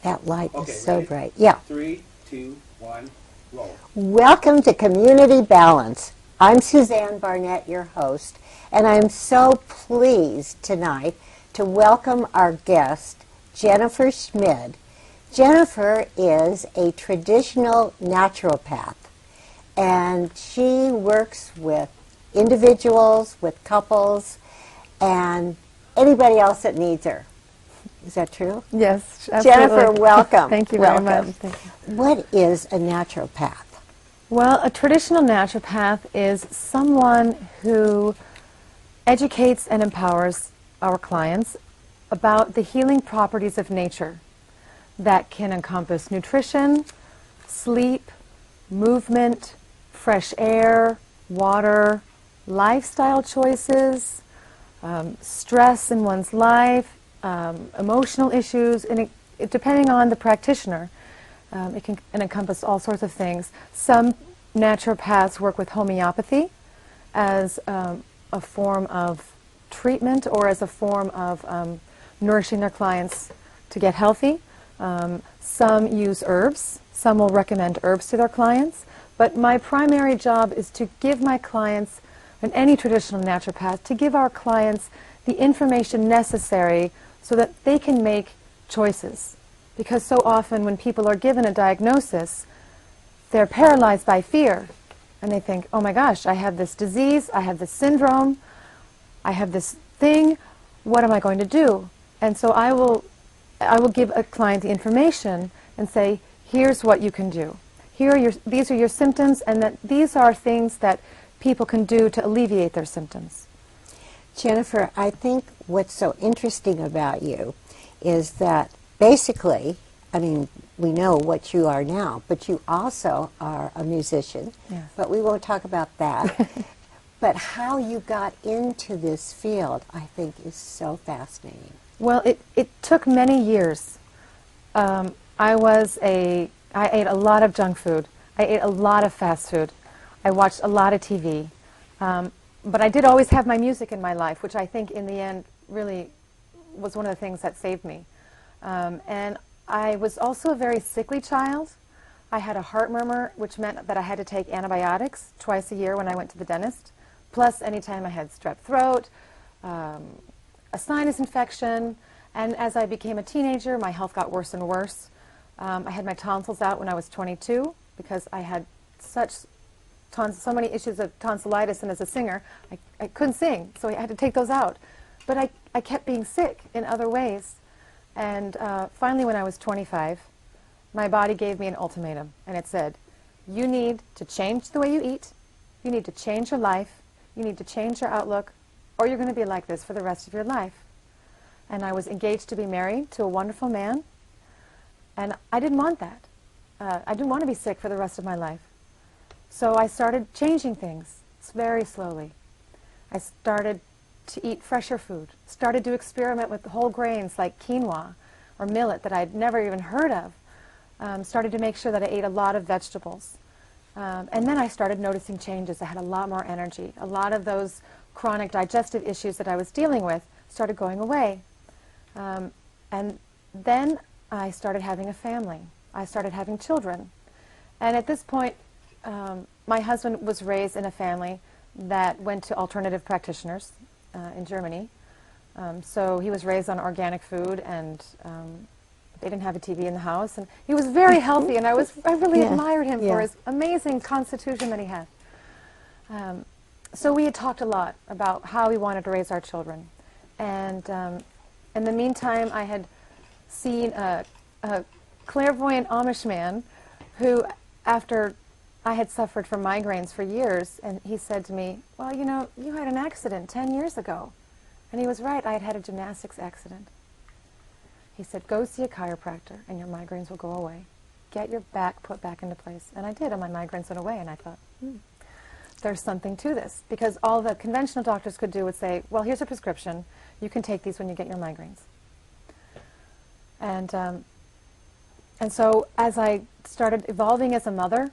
That light Okay, is so ready? bright. Yeah. 3, 2, 1, roll. Welcome to Community Balance. I'm Suzanne Barnett, your host, and I'm so pleased tonight to welcome our guest, Jennifer Schmid. Jennifer is a traditional naturopath, and she works with individuals, with couples, and anybody else that needs her. Is that true? Yes, absolutely. Jennifer, welcome. Thank you very welcome. much. Thank you. What is a naturopath? Well, a traditional naturopath is someone who educates and empowers our clients about the healing properties of nature that can encompass nutrition, sleep, movement, fresh air, water, lifestyle choices, stress in one's life, emotional issues, and depending on the practitioner, it can encompass all sorts of things. Some naturopaths work with homeopathy as a form of treatment or as a form of nourishing their clients to get healthy. Some use herbs. Some will recommend herbs to their clients. But my primary job is to give my clients, and any traditional naturopath, to give our clients the information necessary so that they can make choices. Because so often when people are given a diagnosis, they're paralyzed by fear. And they think, oh my gosh, I have this disease, I have this syndrome, I have this thing, what am I going to do? And so I will give a client the information and say, here's what you can do. These are your symptoms, and that these are things that people can do to alleviate their symptoms. Jennifer, I think what's so interesting about you is that basically, I mean, we know what you are now, but you also are a musician, Yes. but we won't talk about that. But how you got into this field, I think, is so fascinating. Well, it took many years. I ate a lot of junk food. I ate a lot of fast food. I watched a lot of TV. But I did always have my music in my life, which I think in the end really was one of the things that saved me. And I was also a very sickly child. I had a heart murmur, which meant that I had to take antibiotics twice a year when I went to the dentist, plus anytime I had strep throat, a sinus infection. And as I became a teenager, my health got worse and worse. I had my tonsils out when I was 22 because I had so many issues of tonsillitis, and as a singer, I couldn't sing, so I had to take those out. But I kept being sick in other ways. And finally, when I was 25, my body gave me an ultimatum, and it said, you need to change the way you eat, you need to change your life, you need to change your outlook, or you're going to be like this for the rest of your life. And I was engaged to be married to a wonderful man, and I didn't want that. I didn't want to be sick for the rest of my life. So I started changing things very slowly. I started to eat fresher food, started to experiment with whole grains like quinoa or millet that I'd never even heard of, started to make sure that I ate a lot of vegetables. And then I started noticing changes. I had a lot more energy. A lot of those chronic digestive issues that I was dealing with started going away. And then I started having a family. I started having children. And at this point, my husband was raised in a family that went to alternative practitioners in Germany. So he was raised on organic food, and they didn't have a TV in the house. And he was very healthy, and I really admired him for his amazing constitution that he had. So we had talked a lot about how we wanted to raise our children. And in the meantime, I had seen a clairvoyant Amish man who, after I had suffered from migraines for years, and he said to me, well, you know, you had an accident 10 years ago. And he was right. I had had a gymnastics accident. He said, go see a chiropractor and your migraines will go away. Get your back put back into place. And I did, and my migraines went away, and I thought, there's something to this. Because all the conventional doctors could do would say, well, here's a prescription. You can take these when you get your migraines. And so as I started evolving as a mother,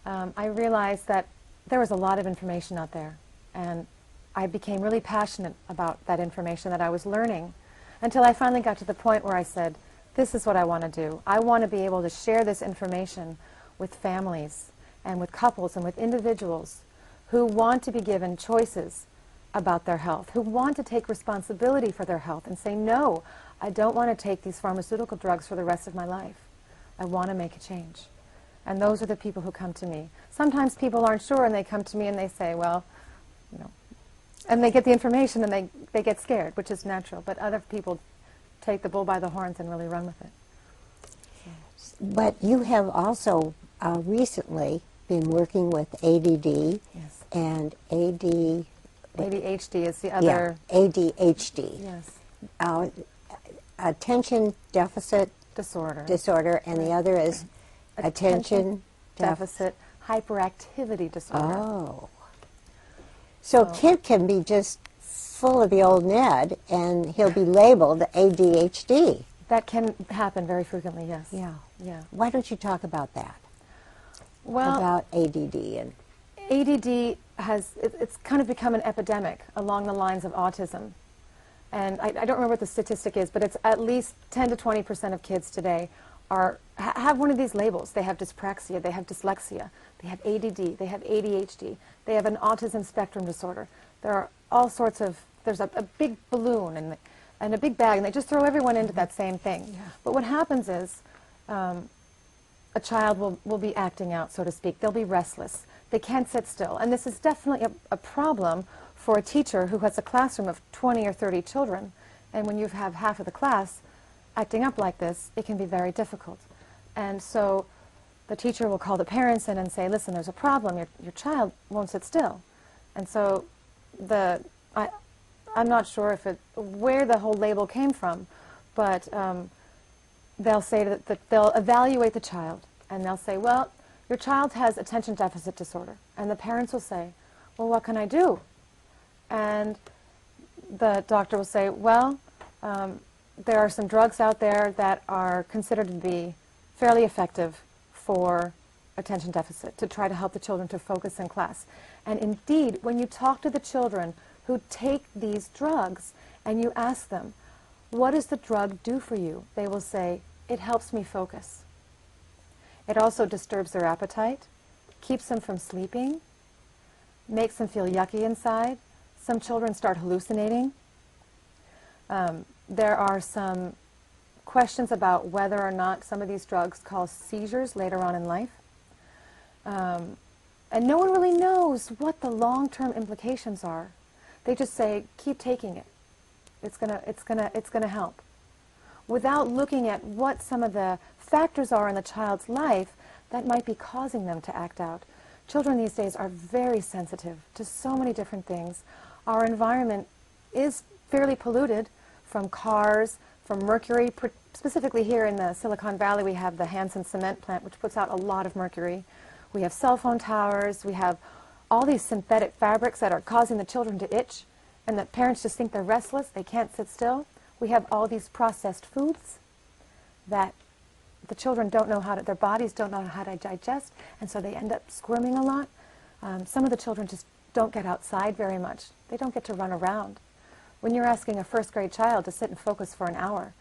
I realized that there was a lot of information out there. And I became really passionate about that information that I was learning, until I finally got to the point where I said, this is what I want to do. I want to be able to share this information with families and with couples and with individuals who want to be given choices about their health, who want to take responsibility for their health and say, no, I don't want to take these pharmaceutical drugs for the rest of my life. I want to make a change. And those are the people who come to me. Sometimes people aren't sure and they come to me and they say, well, you know, and they get the information and they get scared, which is natural. But other people take the bull by the horns and really run with it. But you have also recently been working with ADD Yes. and ADHD is the other. Yeah, ADHD. Yes. Attention deficit Disorder. and the other is attention deficit hyperactivity disorder. Oh. So a kid can be just full of the old Ned and he'll be labeled ADHD. That can happen very frequently, yes. Yeah. Yeah. Why don't you talk about that? Well, About ADD and ADD it's kind of become an epidemic along the lines of autism. And I don't remember what the statistic is, but it's at least 10 to 20% of kids today have one of these labels. They have dyspraxia, they have dyslexia, they have ADD, they have ADHD, they have an autism spectrum disorder. There are all sorts of, there's a big balloon and a big bag, and they just throw everyone into that same thing. Yeah. But what happens is a child will be acting out, so to speak. They'll be restless. They can't sit still. And this is definitely a problem for a teacher who has a classroom of 20 or 30 children. And when you have half of the class acting up like this, it can be very difficult. And so the teacher will call the parents in and say, listen, there's a problem. Your child won't sit still. And so I'm not sure where the whole label came from, but they'll say that they'll evaluate the child, and they'll say, well, your child has attention deficit disorder. And the parents will say, well, what can I do? And the doctor will say, well, there are some drugs out there that are considered to be fairly effective for attention deficit, to try to help the children to focus in class. And indeed, when you talk to the children who take these drugs and you ask them, what does the drug do for you? They will say, it helps me focus. It also disturbs their appetite, keeps them from sleeping, makes them feel yucky inside. Some children start hallucinating. There are some questions about whether or not some of these drugs cause seizures later on in life. And no one really knows what the long-term implications are. They just say, keep taking it. It's gonna help. Without looking at what some of the factors are in the child's life that might be causing them to act out. Children these days are very sensitive to so many different things. Our environment is fairly polluted from cars, from mercury. Specifically here in the Silicon Valley, we have the Hanson cement plant, which puts out a lot of mercury. We have cell phone towers. We have all these synthetic fabrics that are causing the children to itch, and the parents just think they're restless. They can't sit still. We have all these processed foods that the children don't know their bodies don't know how to digest, and so they end up squirming a lot. Some of the children just don't get outside very much. They don't get to run around. When you're asking a first grade child to sit and focus for an hour,